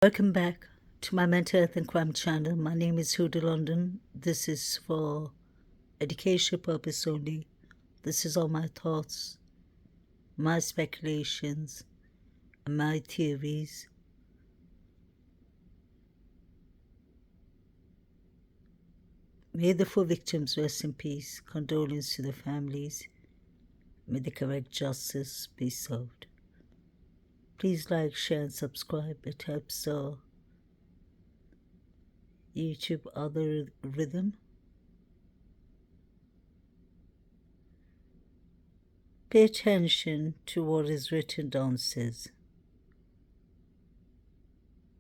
Welcome back to my mental health and crime channel. My name is Hoodie London. This is for education purpose only. This is all my thoughts, my speculations, and my theories. May the four victims rest in peace. Condolence to the families. May the correct justice be served. Please like, share, and subscribe. It helps the YouTube algorithm. Pay attention to what is written downstairs.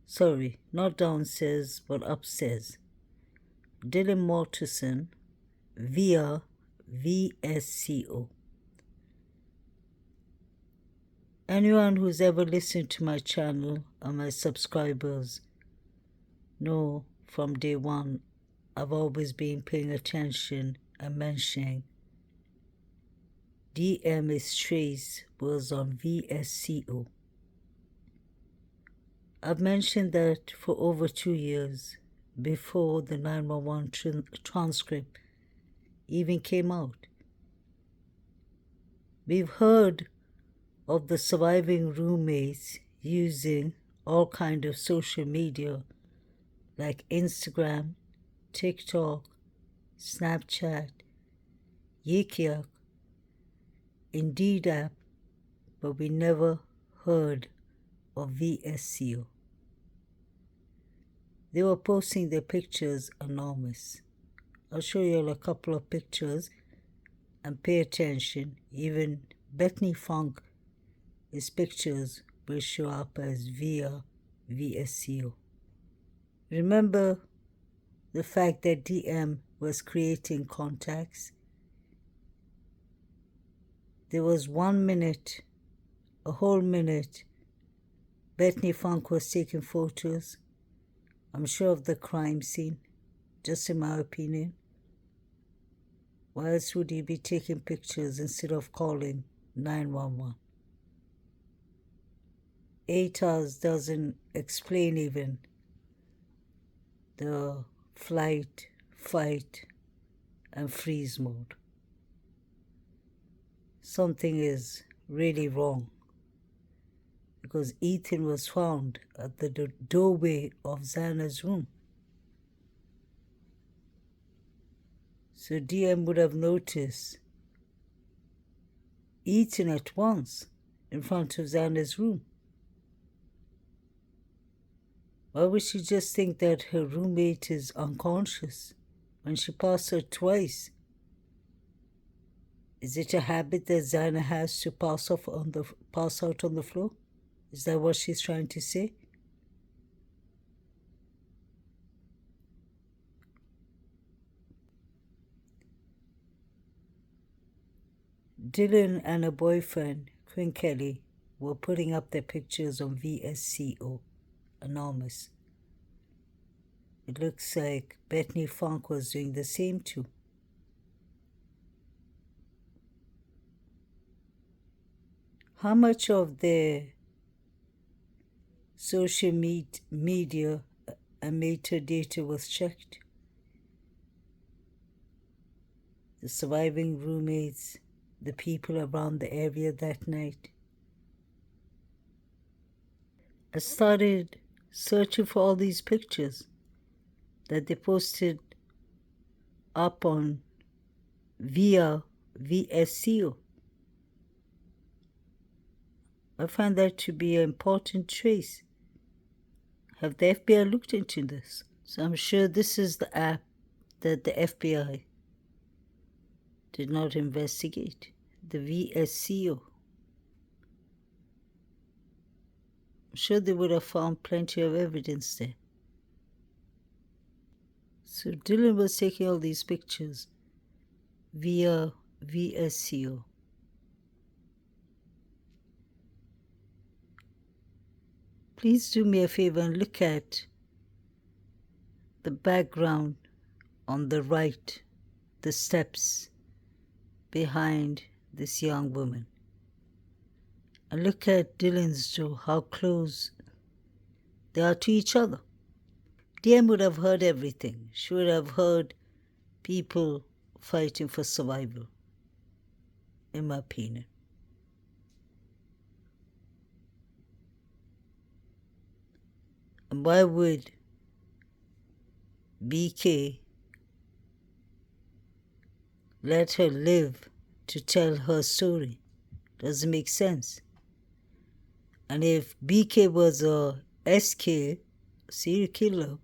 Sorry, not downstairs, but upstairs. Dylan Mortensen via VSCO. Anyone who's ever listened to my channel and my subscribers know from day one I've always been paying attention and mentioning DM's trace was on VSCO. I've mentioned that for over 2 years before the 911 transcript even came out. We've heard of the surviving roommates using all kind of social media like Instagram, TikTok, Snapchat, Yik Yak, Indeed app, but we never heard of VSCO. They were posting their pictures anonymous. I'll show you all a couple of pictures and pay attention. Even Bethany Funk, his pictures will show up as via VSCO. Remember the fact that DM was creating contacts? There was 1 minute, a whole minute, Bethany Funk was taking photos, I'm sure of the crime scene, just in my opinion. Why else would he be taking pictures instead of calling 911? 8 hours doesn't explain even the flight, fight, and freeze mode. Something is really wrong, because Ethan was found at the doorway of Xana's room. So DM would have noticed Ethan at once in front of Xana's room. Why would she just think that her roommate is unconscious when she passed her twice? Is it a habit that Xana has to pass out on the floor? Is that what she's trying to say? Dylan and her boyfriend, Quinn Kelly, were putting up their pictures on VSCO, anonymous. It looks like Bethany Funk was doing the same too. How much of their social media and metadata was checked? The surviving roommates, the people around the area that night. I started searching for all these pictures that they posted up on via VSCO. I find that to be an important trace. Have the FBI looked into this? So I'm sure this is the app that the FBI did not investigate, the VSCO. I'm sure they would have found plenty of evidence there. So Dylan was taking all these pictures via VSCO. Please do me a favor and look at the background on the right, the steps behind this young woman. And look at Dylan's door, how close they are to each other. DM would have heard everything. She would have heard people fighting for survival, in my opinion. And why would BK let her live to tell her story? Doesn't make sense. And if BK was a SK, serial killer,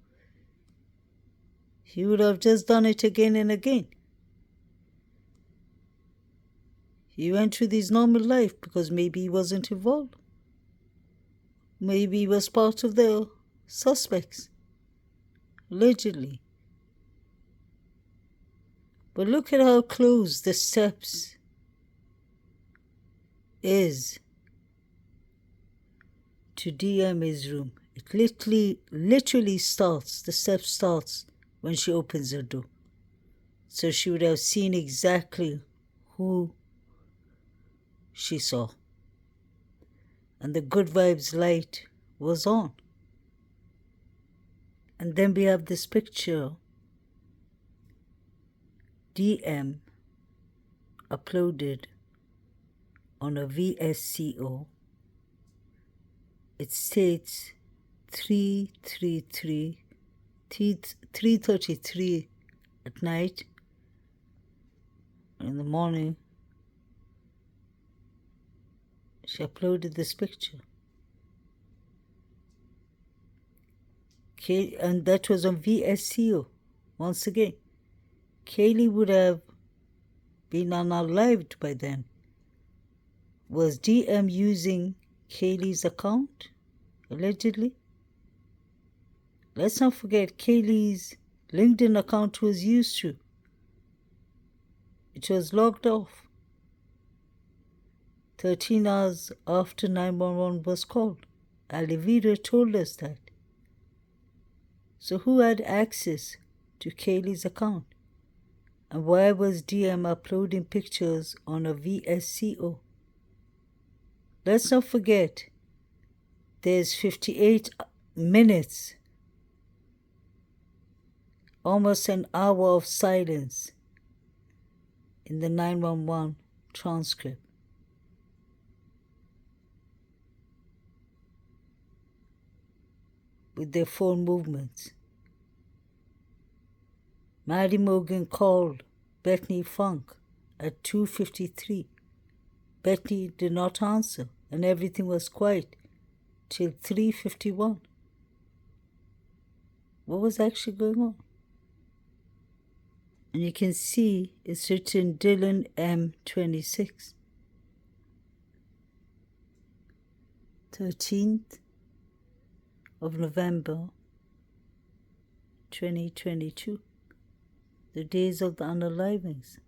he would have just done it again and again. He went through his normal life because maybe he wasn't involved. Maybe he was part of the suspects, allegedly. But look at how close the steps is to DM's room. It literally starts, the step starts when she opens her door. So she would have seen exactly who she saw. And the good vibes light was on. And then we have this picture DM uploaded on a VSCO. It states 3:33 at night. In the morning, she uploaded this picture. And that was on VSCO. Once again, Kaylee would have been unalived by then. Was DM using Kaylee's account, allegedly? Let's not forget Kaylee's LinkedIn account was used to. It was logged off 13 hours after 911 was called. Alivida told us that. So who had access to Kaylee's account? And why was DM uploading pictures on a VSCO? Let's not forget, there's 58 minutes, almost an hour of silence in the 911 transcript. With their phone movements. Maddie Morgan called Bethany Funk at 2:53. Bethany did not answer, and everything was quiet till 3:51. What was actually going on? And you can see it's written Dylan M26. 13th of November 2022, the days of the unalivings.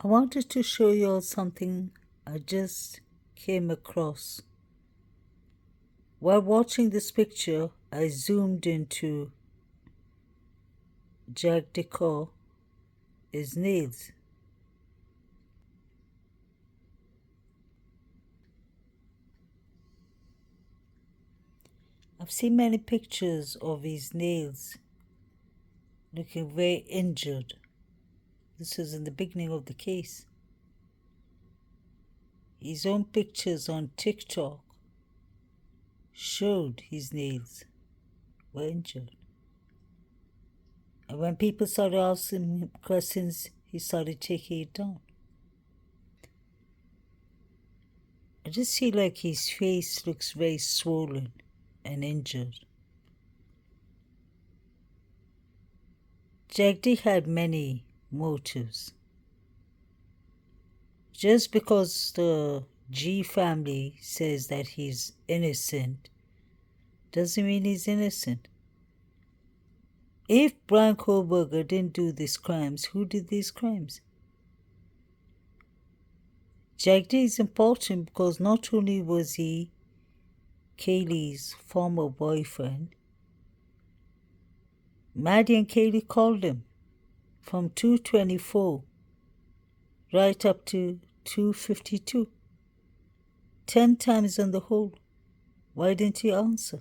I wanted to show you all something I just came across. While watching this picture, I zoomed into Jack Decor's nails. I've seen many pictures of his nails looking very injured. This was in the beginning of the case. His own pictures on TikTok showed his nails were injured. And when people started asking him questions, he started taking it down. I just feel like his face looks very swollen and injured. Jagdi had many motives. Just because the G family says that he's innocent doesn't mean he's innocent. If Brian Kohlberger didn't do these crimes, who did these crimes? Jagdi is important because not only was he Kaylee's former boyfriend, Maddie and Kaylee called him from 2:24 right up to 2:52. 10 times on the whole. Why didn't he answer?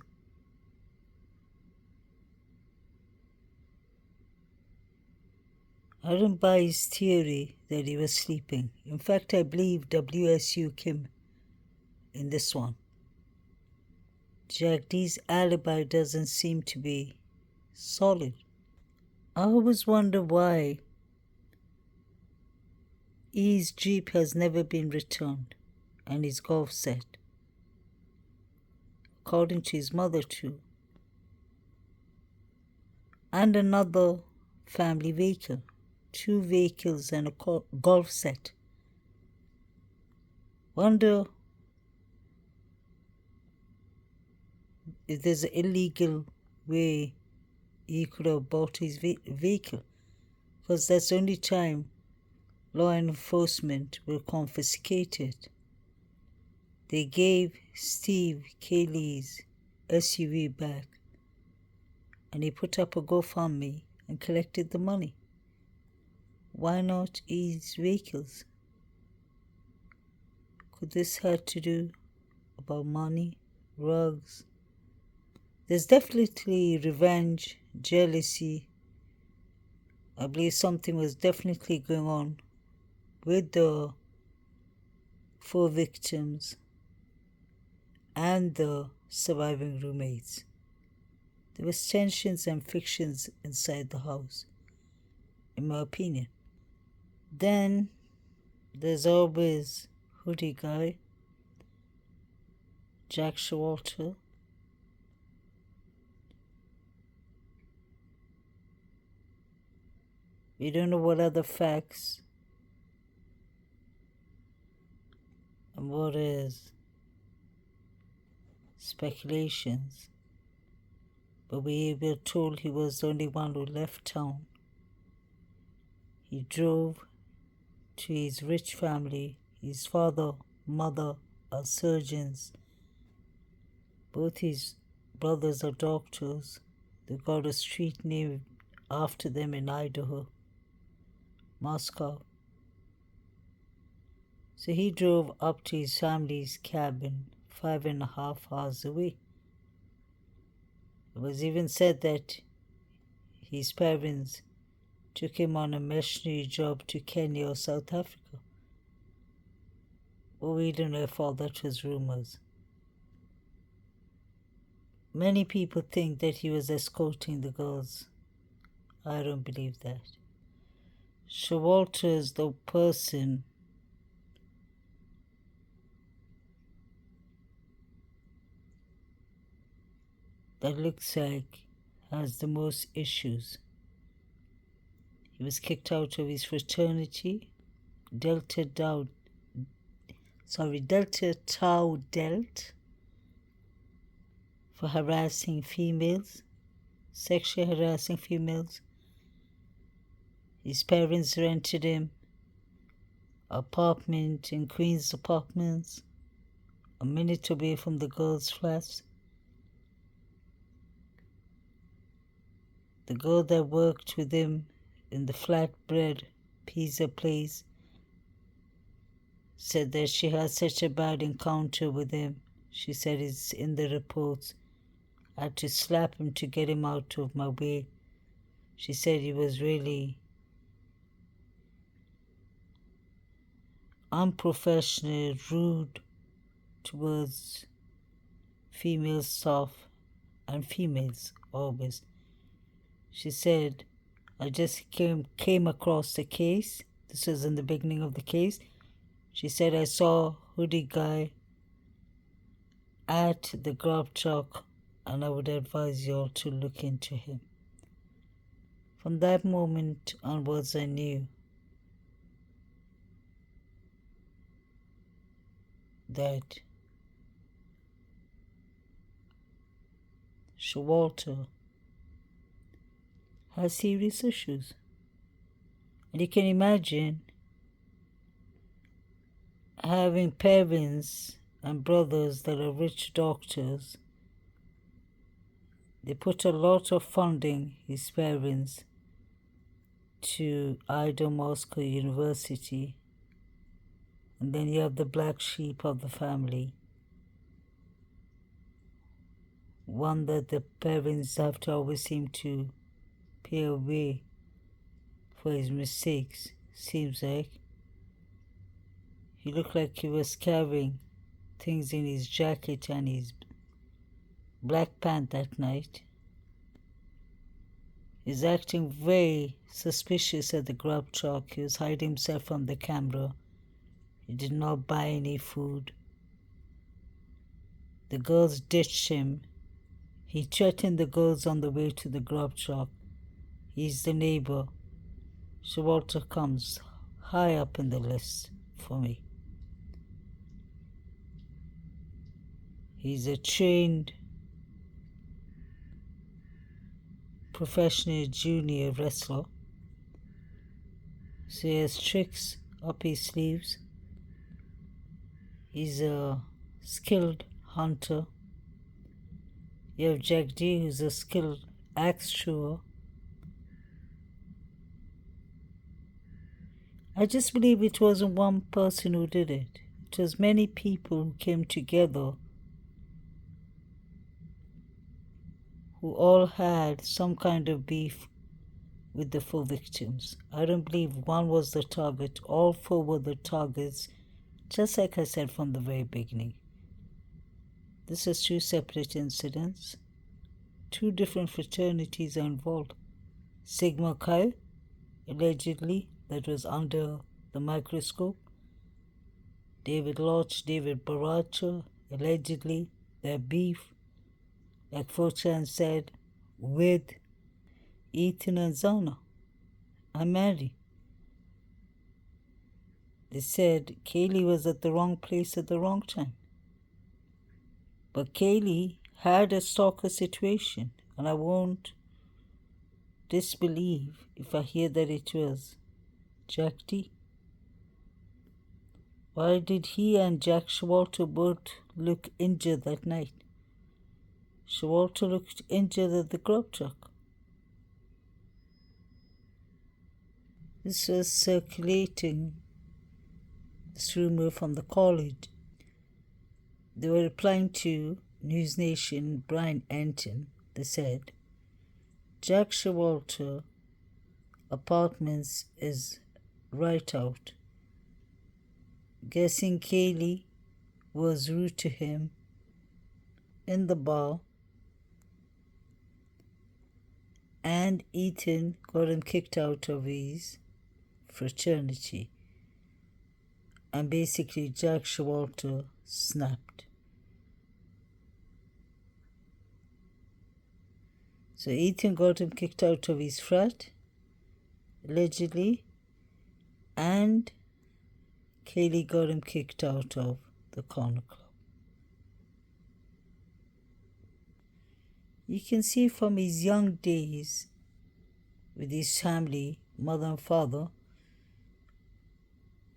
I don't buy his theory that he was sleeping. In fact, I believe WSU Kim in this one. Jack D's alibi doesn't seem to be solid. I always wonder why E's Jeep has never been returned, and his golf set, according to his mother too, and another family vehicle, 2 vehicles and a golf set. Wonder if there's an illegal way he could have bought his vehicle, because that's the only time law enforcement will confiscate it. They gave Steve Kaylee's SUV back, and he put up a GoFundMe and collected the money. Why not his vehicles? Could this have to do about money, drugs? There's definitely revenge, jealousy. I believe something was definitely going on with the 4 victims and the surviving roommates. There was tensions and frictions inside the house, in my opinion. Then there's always hoodie guy, Jack Showalter. We don't know what other facts and what is speculations, but we were told he was the only one who left town. He drove to his rich family. His father, mother are surgeons. Both his brothers are doctors. They got a street named after them in Idaho, Moscow. So he drove up to his family's cabin 5.5 hours away. It was even said that his parents took him on a missionary job to Kenya or South Africa. But we don't know if all that was rumors. Many people think that he was escorting the girls. I don't believe that. Showalter is the person that looks like has the most issues. He was kicked out of his fraternity, Delta Tau Delt, for harassing females, sexually harassing females. His parents rented him an apartment in Queens Apartments, a minute away from the girls' flats. The girl that worked with him in the flatbread pizza place said that she had such a bad encounter with him. She said it's in the reports. I had to slap him to get him out of my way. She said he was really unprofessional, rude towards female staff and females always. She said, I just came across the case. This was in the beginning of the case. She said, I saw hoodie guy at the grab truck, and I would advise you all to look into him. From that moment onwards, I knew that Showalter has serious issues. And you can imagine having parents and brothers that are rich doctors. They put a lot of funding, his parents, to Idaho Moscow University. And then you have the black sheep of the family. One that the parents have to always seem to pay away for his mistakes, seems like. He looked like he was carrying things in his jacket and his black pant that night. He's acting very suspicious at the grub truck. He was hiding himself from the camera. He did not buy any food. The girls ditched him. He threatened the girls on the way to the grub truck. He's the neighbor. Showalter comes high up in the list for me. He's a trained professional junior wrestler. So he has tricks up his sleeves. He's a skilled hunter. You have Jack D, who's a skilled axe thrower. I just believe it wasn't one person who did it. It was many people who came together who all had some kind of beef with the 4 victims. I don't believe one was the target. All 4 were the targets, just like I said from the very beginning. This is 2 separate incidents. 2 different fraternities are involved. Sigma Chi, allegedly, that was under the microscope. David Lodge, David Baracha, allegedly, their beef, like Fortran said, with Ethan and Zana. I'm married. They said Kaylee was at the wrong place at the wrong time. But Kaylee had a stalker situation, and I won't disbelieve if I hear that it was Jack D. Why did he and Jack Showalter both look injured that night? Showalter looked injured at the grub truck. This was circulating, this rumor from the college. They were replying to News Nation, Brian Anton. They said, Jack Showalter apartments is right out. Guessing Kaylee was rude to him in the bar, and Ethan got him kicked out of his fraternity. And basically Jack Showalter snapped. So Ethan got him kicked out of his frat, allegedly, and Kaylee got him kicked out of the corner club. You can see from his young days with his family, mother and father.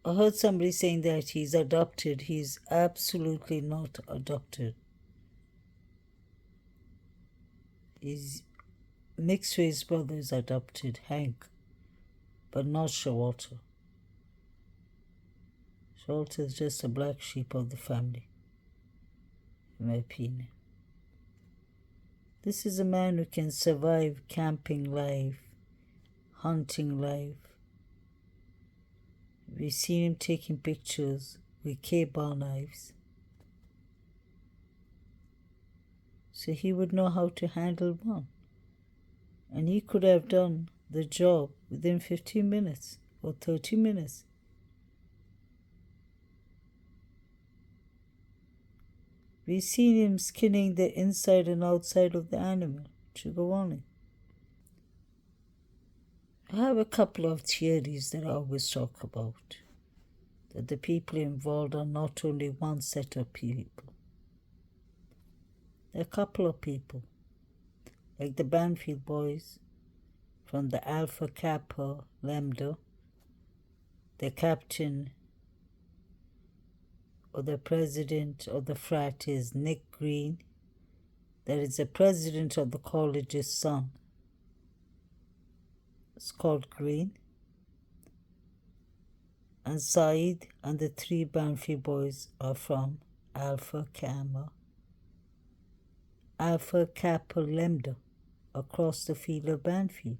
I heard somebody saying that he's adopted. He's absolutely not adopted. His mixed race brother is adopted, Hank, but not Showalter. Showalter is just a black sheep of the family, in my opinion. This is a man who can survive camping life, hunting life. We've seen him taking pictures with K-bar knives. So he would know how to handle one. And he could have done the job within 15 minutes or 30 minutes. We've seen him skinning the inside and outside of the animal. Trigger warning. I have a couple of theories that I always talk about. That the people involved are not only one set of people. There are a couple of people. Like the Banfield boys from the Alpha Kappa Lambda. The captain or the president of the frat is Nick Green. That is the president of the college's son. Scott Green. And Saeed and the 3 Banfield boys are from Alpha Kappa Lambda across the field of Banfield.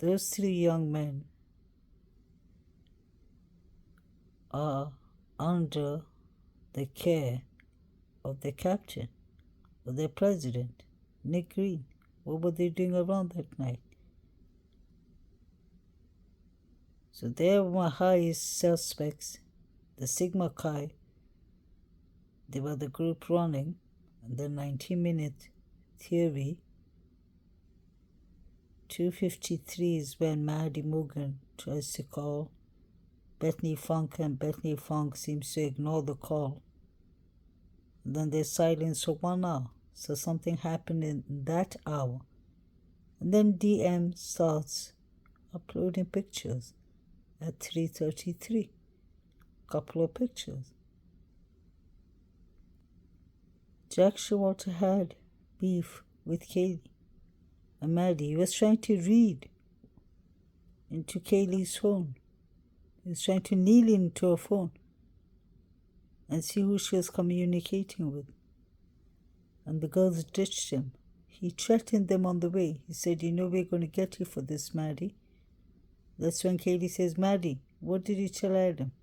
Those three young men are under the care of the captain, of their president, Nick Green. What were they doing around that night? So they were my highest suspects, the Sigma Chi. They were the group running, and the 90-minute theory. 2:53 is when Maddie Morgan tries to call Bethany Funk, and Bethany Funk seems to ignore the call. And then there's silence for 1 hour. So something happened in that hour. And then DM starts uploading pictures at 3:33. Couple of pictures. Jack Showalter had beef with Kaylee and Maddie. He was trying to read into Kaylee's phone. He was trying to kneel into her phone and see who she was communicating with. And the girls ditched him. He threatened them on the way. He said, "You know we're going to get you for this, Maddie." That's when Kaylee says, "Maddie, what did you tell Adam?"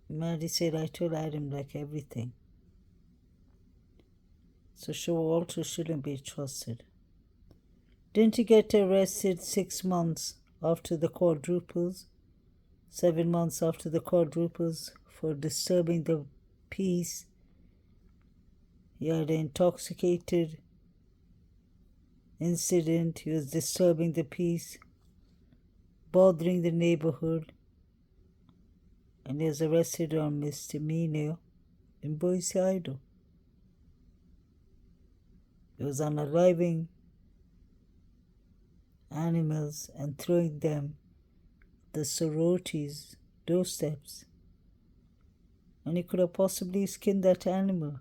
Maddie said, "I told Adam like everything." So Showalter shouldn't be trusted. Didn't he get arrested 6 months after the quadruples? 7 months after the quadruples for disturbing the peace. He had an intoxicated incident. He was disturbing the peace, bothering the neighborhood, and he was arrested on misdemeanor in Boise, Idaho. It was on arriving animals and throwing them the sorority's doorsteps. And he could have possibly skinned that animal,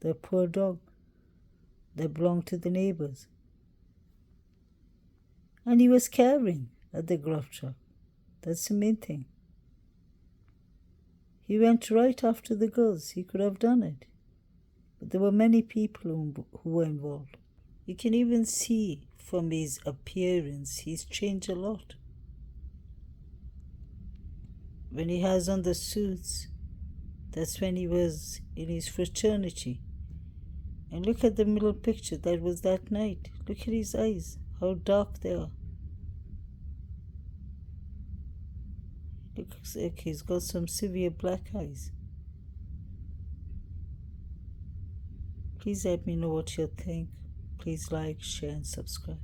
the poor dog that belonged to the neighbors. And he was carrying at the glove truck. That's the main thing. He went right after the girls. He could have done it. But there were many people who were involved. You can even see from his appearance, he's changed a lot. When he has on the suits, that's when he was in his fraternity. And look at the middle picture. That was that night. Look at his eyes, how dark they are. Looks like he's got some severe black eyes. Please let me know what you think. Please like, share, and subscribe.